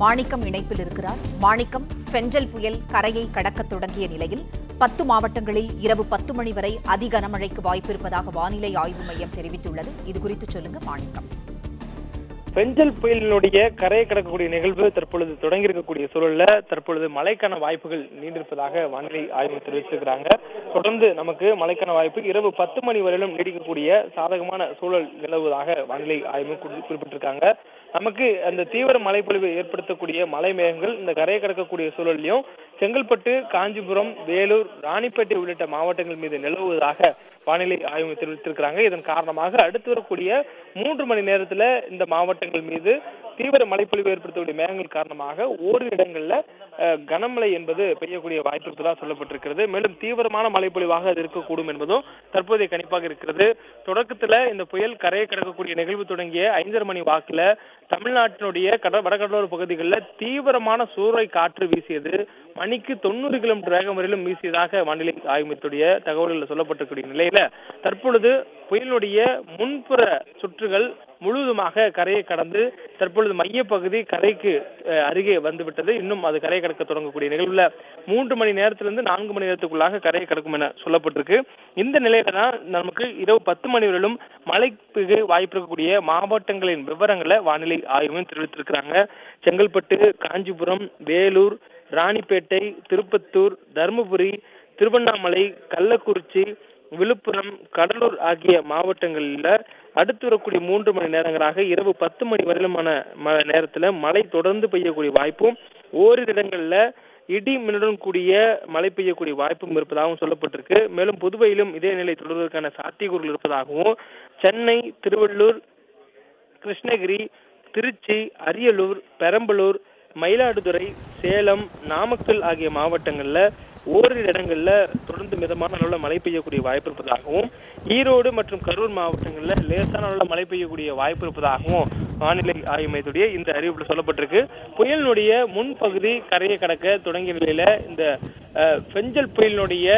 மாணிக்கம் இணைப்பில் இருக்கிறார். மாணிக்கம், பெஞ்சல் புயல் கரையை கடக்க தொடங்கிய நிலையில் 10 மாவட்டங்களில் இரவு 10 மணி வரை அதி கனமழைக்கு வாய்ப்பிருப்பதாக வானிலை ஆய்வு மையம் தெரிவித்துள்ளது. இதுகுறித்து சொல்லுங்க மாணிக்கம். பெஞ்சல் புயலினுடைய கரையை கடக்கக்கூடிய நிகழ்வு தற்பொழுது தொடங்கியிருக்கக்கூடிய சூழல்ல தற்பொழுது மழைக்கான வாய்ப்புகள் நீண்டிருப்பதாக வானிலை ஆய்வு தெரிவித்திருக்கிறாங்க. தொடர்ந்து நமக்கு மழைக்கான வாய்ப்பு இரவு 10 மணி வரையிலும் நீடிக்கக்கூடிய சாதகமான சூழல் நிலவுவதாக வானிலை ஆய்வு குறிப்பிட்டிருக்காங்க. நமக்கு அந்த தீவிர மழைப்பொழிவு ஏற்படுத்தக்கூடிய மழை மேகங்கள் இந்த கரையை கடக்கக்கூடிய சூழலையும் செங்கல்பட்டு, காஞ்சிபுரம், வேலூர், ராணிப்பேட்டை உள்ளிட்ட மாவட்டங்கள் மீது நிலவுவதாக வானிலை ஆய்வு தெரிவித்திருக்கிறாங்க. இதன் காரணமாக அடுத்து வரக்கூடிய 3 மணி நேரத்துல இந்த மாவட்டங்கள் மீது தீவிர மழைப்பொழிவு ஏற்படுத்தக்கூடிய மேகங்கள் காரணமாக ஓரிரு இடங்கள்ல கனமழை என்பது பெய்யக்கூடிய வாய்ப்பு இருப்பதாக சொல்லப்பட்டிருக்கிறது. மேலும் தீவிரமான மழைப்பொழிவாக அது இருக்கக்கூடும் என்பதும் தற்போதைய கணிப்பாக இருக்கிறது. தொடக்கத்துல இந்த புயல் கரையை கடக்கக்கூடிய நிகழ்வு தொடங்கிய 5:30 மணி வாக்குல தமிழ்நாட்டினுடைய வடகடலோர பகுதிகளில் தீவிரமான சூறை காற்று வீசியது. மணிக்கு 90 கிலோமீட்டர் வேகம் வரையிலும் வீசியதாக வானிலை ஆய்வு மையத்துடைய தகவல்கள் சொல்லப்பட்டிருக்கூடிய நிலையில தற்பொழுது புயலுடைய முன்புற சுற்றுகள் முழுவதுமாக கரையை கடந்து தற்பொழுது மையப்பகுதி கரைக்கு அருகே வந்துவிட்டது. இன்னும் அது கரையை கடக்க தொடங்கக்கூடிய நிகழ்வுல 3 மணி நேரத்திலிருந்து 4 மணி நேரத்துக்குள்ளாக கரையை கடக்கும் என சொல்லப்பட்டிருக்கு. இந்த நிலையில தான் நமக்கு இரவு 10 மணி வரையிலும் மழைக்கு வாய்ப்பு இருக்கக்கூடிய மாவட்டங்களின் விவரங்களை வானிலை ஆய்வு தெரிவித்திருக்கிறாங்க. செங்கல்பட்டு, காஞ்சிபுரம், வேலூர், ராணிப்பேட்டை, திருப்பத்தூர், தருமபுரி, திருவண்ணாமலை, கள்ளக்குறிச்சி, விழுப்புரம், கடலூர் ஆகிய மாவட்டங்களில் அடுத்து வரக்கூடிய 3 மணி நேரங்களாக இரவு 10 மணி வரையிலுமான நேரத்துல மழை தொடர்ந்து பெய்யக்கூடிய வாய்ப்பும் ஓரிரு இடங்கள்ல இடி மின்னுடன் கூடிய மழை பெய்யக்கூடிய வாய்ப்பும் இருப்பதாகவும் சொல்லப்பட்டிருக்கு. மேலும் புதுவையிலும் இதே நிலை தொடர்வதற்கான சாத்தியக்கூறுகள் இருப்பதாகவும் சென்னை, திருவள்ளூர், கிருஷ்ணகிரி, திருச்சி, அரியலூர், பெரம்பலூர், மயிலாடுதுறை, சேலம், நாமக்கல் ஆகிய மாவட்டங்கள்ல ஓரிரு இடங்கள்ல தொடர்ந்து மிதமான அளவுல மழை பெய்யக்கூடிய வாய்ப்பு இருப்பதாகவும் ஈரோடு மற்றும் கரூர் மாவட்டங்கள்ல லேசான அளவுல மழை பெய்யக்கூடிய வாய்ப்பு இருப்பதாகவும் வானிலை ஆய்வு மையத்துடைய இந்த அறிவிப்புல சொல்லப்பட்டிருக்கு. புயலினுடைய முன்பகுதி கரையை கடக்க தொடங்கிய நிலையில இந்த பெஞ்சல் புயலினுடைய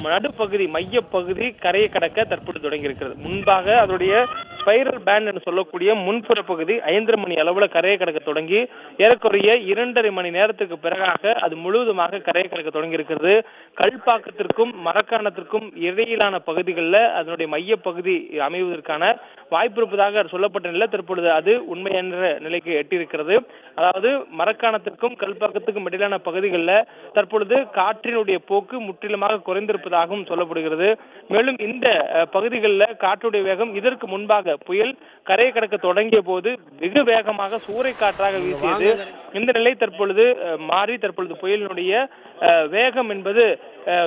நடுப்பகுதி மையப்பகுதி கரையை கடக்க தற்போது தொடங்கி இருக்கிறது. முன்பாக அதனுடைய ஸ்பைரல் பேண்ட் என்று சொல்லக்கூடிய முன்புற பகுதி 5:30 மணி அளவுல கரையை கடக்க தொடங்கி ஏறக்குறைய 2.5 மணி நேரத்துக்கு பிறகாக அது முழுவதுமாக கரையை கடக்க தொடங்கி இருக்கிறது. கல்பாக்கத்திற்கும் மரக்காணத்திற்கும் இடையிலான பகுதிகளில் அதனுடைய மையப்பகுதி அமைவதற்கான வாய்ப்பு இருப்பதாக சொல்லப்பட்ட நிலையில் தற்பொழுது அது உண்மை என்ற நிலைக்கு எட்டியிருக்கிறது. அதாவது மரக்காணத்திற்கும் கல்பாக்கத்துக்கும் இடையிலான பகுதிகளில் தற்பொழுது காற்றினுடைய போக்கு முற்றிலுமாக குறைந்திருப்பதாகவும் சொல்லப்படுகிறது. மேலும் இந்த பகுதிகளில் காற்றுடைய வேகம் இதற்கு முன்பாக புயல் கரையை கடக்க தொடங்கிய போது வெகு வேகமாக சூறை காற்றாக வீசியது. இந்த நிலை தற்பொழுது மாறி தற்பொழுது புயலினுடைய வேகம் என்பது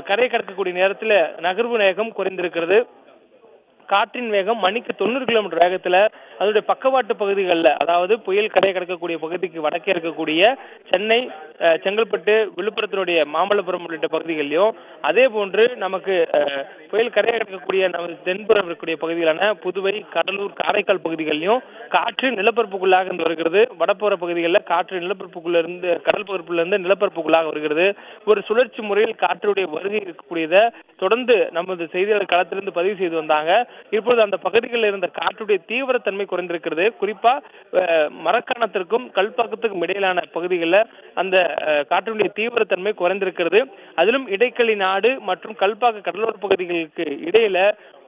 கரையை கடக்கக்கூடிய நேரத்தில் நகர்வு வேகம் குறைந்திருக்கிறது. காற்றின் வேகம் மணிக்கு 90 கிலோமீட்டர் வேகத்துல அதோடைய பக்கவாட்டு பகுதிகளில், அதாவது புயல் கரையை கடக்கக்கூடிய பகுதிக்கு வடக்கே இருக்கக்கூடிய சென்னை, செங்கல்பட்டு, விழுப்புரத்தினுடைய மாமல்லபுரம் உள்ளிட்ட பகுதிகளிலும் அதே போன்று நமக்கு புயல் கரையை கடக்கக்கூடிய நமது தென்புறம் இருக்கக்கூடிய பகுதிகளான புதுவை, கடலூர், காரைக்கால் பகுதிகளிலும் காற்று நிலப்பரப்புக்குள்ளாக இருந்து வருகிறது. வடப்புற பகுதிகளில் காற்று நிலப்பரப்புக்குள்ள இருந்து கடல் பரப்புல இருந்து நிலப்பரப்புக்குள்ளாக வருகிறது. ஒரு சுழற்சி முறையில் காற்றுடைய வருகை இருக்கக்கூடியதை தொடர்ந்து நமது செய்தியாளர் களத்திலிருந்து பதிவு செய்து வந்தாங்க. இப்பொழுது அந்த பகுதிகளில் இருந்த காற்றுடைய தீவிரத்தன்மை குறைந்திருக்கிறது. குறிப்பா மரக்காணத்திற்கும் கல்பாக்கத்துக்கும் இடையிலான பகுதிகளில் அந்த காற்றுடைய தீவிரத்தன்மை குறைந்திருக்கிறது. அதிலும் இடைக்களி நாடு மற்றும் கல்பாக்க கடலோர பகுதிகளுக்கு இடையில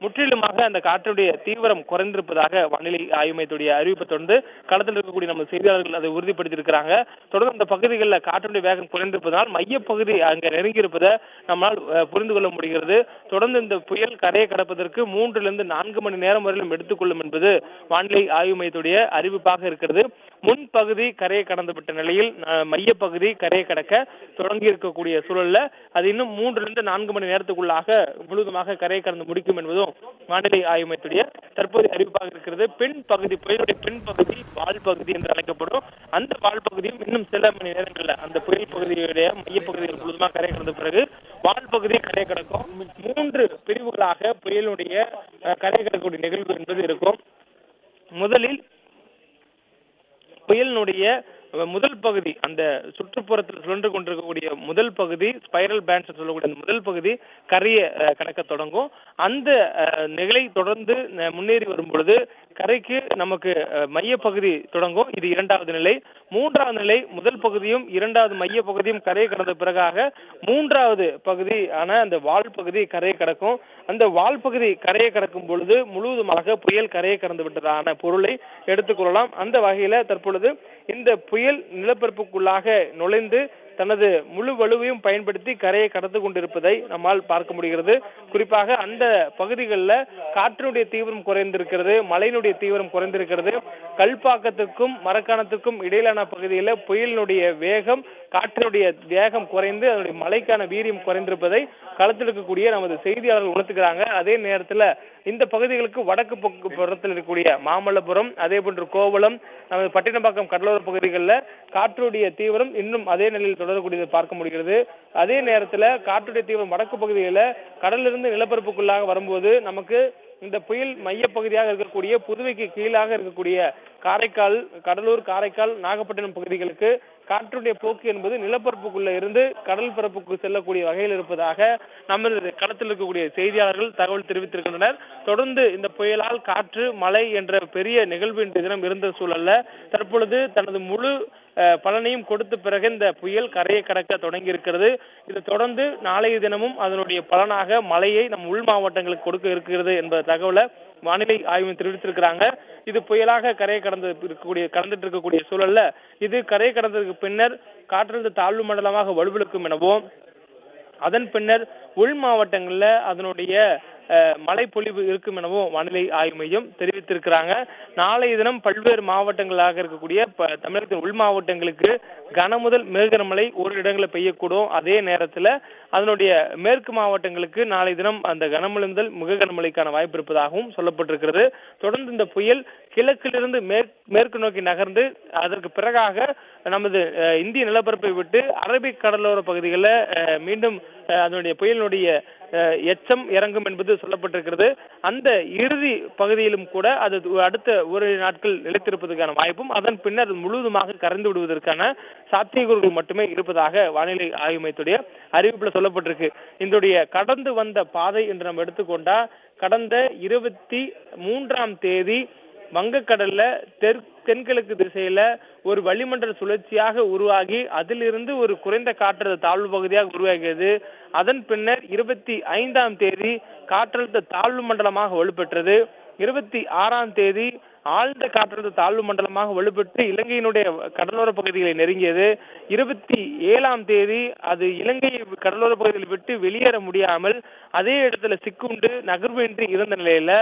முற்றிலுமாக அந்த காற்றுடைய தீவிரம் குறைந்திருப்பதாக வானிலை ஆய்வு மையத்துடைய அறிவிப்பை தொடர்ந்து களத்தில் இருக்கக்கூடிய நம்ம செய்தியாளர்கள் அதை உறுதிப்படுத்தியிருக்கிறாங்க. தொடர்ந்து அந்த பகுதிகளில் காற்றுடைய வேகம் குறைந்திருப்பதால் மையப்பகுதி அங்கே நெருங்கி இருப்பதை நம்மால் புரிந்து கொள்ள முடிகிறது. தொடர்ந்து இந்த புயல் கரையை கடப்பதற்கு 3 to 4 மணி நேரம் வரையிலும் எடுத்துக்கொள்ளும் என்பது வானிலை ஆய்வு மையத்துடைய அறிவிப்பாக இருக்கிறது. முன்பகுதி கரையை கடந்துவிட்ட நிலையில் மையப்பகுதி கரையை கடக்க தொடங்கி இருக்கக்கூடிய சூழல்ல அது இன்னும் 3 to 4 மணி நேரத்துக்குள்ளாக முழுவதுமாக கரையை கடந்து முடிக்கும் என்பதும் வானிலை ஆய்வு மையத்துடைய தற்போதைய அறிவிப்பாக இருக்கிறது. பின்பகுதி புயலுடைய பின்பகுதி வால் பகுதி என்று அழைக்கப்படும் அந்த வால் பகுதியும் இன்னும் சில மணி நேரங்கள்ல அந்த புயல் பகுதியுடைய மையப்பகுதிகள் முழுவதுமாக கரை கடந்த பிறகு வால் பகுதி கரை கடக்கும். 3 பிரிவுகளாக புயலுடைய கரை கடக்கக்கூடிய நிகழ்வு என்பது இருக்கும். முதலில் புயலினுடைய முதல் பகுதி அந்த சுற்றுப்புறத்தில் சுழன்று கொண்டிருக்கக்கூடிய முதல் பகுதி ஸ்பைரல் பேண்ட்ஸ் சொல்லக்கூடிய முதல் பகுதி கரையை கடக்க தொடங்கும். அந்த நிலை தொடர்ந்து முன்னேறி வரும் பொழுது கரைக்கு நமக்கு மையப்பகுதி தொடங்கும். இது இரண்டாவது நிலை. மூன்றாவது நிலை முதல் பகுதியும் இரண்டாவது மைய பகுதியும் கரையை கடந்த பிறகாக மூன்றாவது பகுதியான அந்த வால் பகுதி கரையை கடக்கும். அந்த வால் பகுதி கரையை கடக்கும் பொழுது முழுவதுமாக புயல் கரையை கடந்து விட்டதான பொருளை எடுத்துக்கொள்ளலாம். அந்த வகையில தற்பொழுது இந்த புயல் நிலப்பரப்புக்குள்ளாக நுழைந்து தனது முழு வலுவையும் பயன்படுத்தி கரையை கடந்து கொண்டிருப்பதை நம்மால் பார்க்க முடிகிறது. குறிப்பாக அந்த பகுதிகளில் காற்றினுடைய தீவிரம் குறைந்திருக்கிறது, மழையினுடைய தீவிரம் குறைந்திருக்கிறது. கல்பாக்கத்திற்கும் மரக்காணத்திற்கும் இடையிலான பகுதியில் புயலினுடைய வேகம், காற்றினுடைய வேகம் குறைந்து அதனுடைய மழைக்கான வீரியம் குறைந்திருப்பதை களத்தில் இருக்கக்கூடிய நமது செய்தியாளர்கள் உணர்த்துக்கிறாங்க. அதே நேரத்தில் இந்த பகுதிகளுக்கு வடக்கு புறத்தில் இருக்கக்கூடிய மாமல்லபுரம், அதே போன்று கோவளம், நமது பட்டினப்பாக்கம் கடலோர பகுதிகளில் காற்றுடைய தீவிரம் இன்னும் அதே நிலையில் தொடரக்கூடியதை பார்க்க முடிகிறது. அதே நேரத்தில் காற்றுடைய தீவிரம் வடக்கு பகுதிகளில் கடலிலிருந்து நிலப்பரப்புக்குள்ளாக வரும்போது நமக்கு இந்த புயல் மைய பகுதியாக இருக்கக்கூடிய புதுவைக்கு கீழாக இருக்கக்கூடிய காரைக்கால், கடலூர், காரைக்கால், நாகப்பட்டினம் பகுதிகளுக்கு காற்றுடைய போக்கு என்பது நிலப்பரப்புக்குள்ள இருந்து கடல் பரப்புக்கு செல்லக்கூடிய வகையில் இருப்பதாக நமது களத்தில் இருக்கக்கூடிய செய்தியாளர்கள் தகவல் தெரிவித்திருக்கின்றனர். தொடர்ந்து இந்த புயலால் காற்று, மழை என்ற பெரிய நிகழ்வு இன்று தினம் இருந்த சூழல்ல தற்பொழுது தனது முழு பலனையும் கொடுத்த பிறகு இந்த புயல் கரையை கடக்க தொடங்கி இருக்கிறது. இது தொடர்ந்து நாளைய தினமும் அதனுடைய பலனாக மழையை நம் உள் மாவட்டங்களுக்கு கொடுக்க இருக்கிறது என்பது தகவலை வானிலை ஆய்வு தெரிவித்திருக்கிறாங்க. இது புயலாக கரையை கடந்துட்டு இருக்கக்கூடிய சூழல்ல இது கரையை கடந்ததுக்கு பின்னர் காற்றழுத்த தாழ்வு மண்டலமாக வலுவிழக்கும் எனவும் அதன் பின்னர் உள் மாவட்டங்கள்ல அதனுடைய மழை பொழிவு இருக்கும் எனவும் வானிலை ஆய்வு மையம் தெரிவித்திருக்கிறாங்க. நாளைய தினம் பல்வேறு மாவட்டங்களாக இருக்கக்கூடிய தமிழகத்தின் உள் மாவட்டங்களுக்கு கனமுதல் மிக கனமழை ஒரு இடங்களில் பெய்யக்கூடும். அதே நேரத்தில் அதனுடைய மேற்கு மாவட்டங்களுக்கு நாளை தினம் அந்த கனமழை முதல் மிக கனமழைக்கான வாய்ப்பு இருப்பதாகவும் சொல்லப்பட்டிருக்கிறது. தொடர்ந்து இந்த புயல் கிழக்கிலிருந்து மேற்கு நோக்கி நகர்ந்து அதற்கு பிறகாக நமது இந்திய நிலப்பரப்பை விட்டு அரபிக் கடலோர பகுதிகளில் மீண்டும் அதனுடைய புயலினுடைய எச்சம் இறங்கும் என்பது சொல்லப்பட்டிருக்கிறது. அந்த இறுதி பகுதியிலும் கூட அது அடுத்த ஒரு நாட்கள் நிலைத்திருப்பதற்கான வாய்ப்பும் அதன் பின்னர் முழுவதுமாக கரைந்து விடுவதற்கான சாத்தியக்கூறுகள் மட்டுமே இருப்பதாக வானிலை ஆய்வு மையத்துடைய அறிவிப்புல சொல்லப்பட்டிருக்கு. இதனுடைய கடந்து வந்த பாதை என்று நம்ம எடுத்துக்கொண்டா கடந்த 23ஆம் தேதி வங்கக்கடல்ல தென்கிழக்கு திசையில ஒரு வளிமண்டல சுழற்சியாக உருவாகி அதிலிருந்து ஒரு குறைந்த காற்றழுத்த தாழ்வு பகுதியாக உருவாகியது. அதன் பின்னர் 25ஆம் தேதி காற்றழுத்த தாழ்வு மண்டலமாக வலுப்பெற்றது. 26ஆம் தேதி ஆழ்ந்த காற்றழுத்த தாழ்வு மண்டலமாக வலுப்பெற்று இலங்கையினுடைய கடலோர பகுதிகளை நெருங்கியது. 27ஆம் தேதி அது இலங்கை கடலோர பகுதிகளை விட்டு வெளியேற முடியாமல் அதே இடத்துல சிக்குண்டு நகர்வின்றி இருந்த நிலையில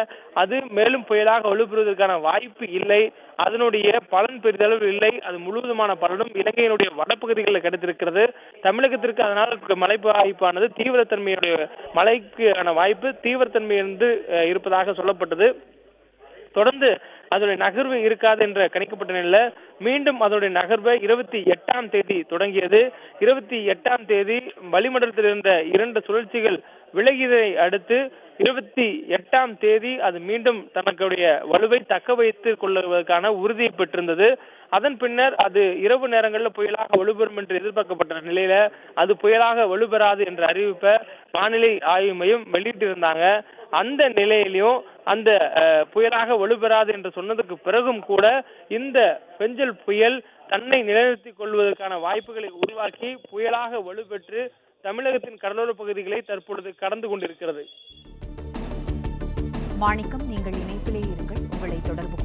அது மேலும் புயலாக வலுப்பெறுவதற்கான வாய்ப்பு இல்லை. அதனுடைய பலன் பெரிதளவு இல்லை. அது முழுவதுமான பலனும் இலங்கையினுடைய வடப்பகுதிகளில் கிடைத்திருக்கிறது. தமிழகத்திற்கு அதனால் மழை வாய்ப்பானது தீவிரத்தன்மையுடைய மழைக்கான வாய்ப்பு தீவிரத்தன்மை இருந்து இருப்பதாக சொல்லப்பட்டது. தொடர்ந்து அதனுடைய நகர்வு இருக்காது என்ற கணிக்கப்பட்ட நிலையில மீண்டும் அதனுடைய நகர்வை 28ஆம் தேதி தொடங்கியது. 28ஆம் தேதி வளிமண்டலத்தில் இருந்த 2 சுழற்சிகள் விலகியதை அடுத்து 28ஆம் தேதி அது மீண்டும் தனக்குடைய வலுவை தக்க வைத்துக் கொள்வதற்கான உறுதியை பெற்றிருந்தது. அதன் பின்னர் அது இரவு நேரங்களில் புயலாக வலுப்பெறும் என்று எதிர்பார்க்கப்பட்ட நிலையில அது புயலாக வலுப்பெறாது என்ற அறிவிப்பை வானிலை ஆய்வு மையம் வெளியிட்டிருந்தாங்க. அந்த நிலையிலையும் அந்த புயலாக வலுப்பெறாது என்று சொன்னதுக்கு பிறகும் கூட இந்த பெஞ்சல் புயல் தன்னை நிலைநிறுத்திக் கொள்வதற்கான வாய்ப்புகளை உருவாக்கி புயலாக வலுப்பெற்று தமிழகத்தின் கடலோர பகுதிகளை தற்பொழுது கடந்து கொண்டிருக்கிறது. மாணிக்கம், நீங்கள் இணைப்பிலே இருங்கள், உங்களை தொடர்பு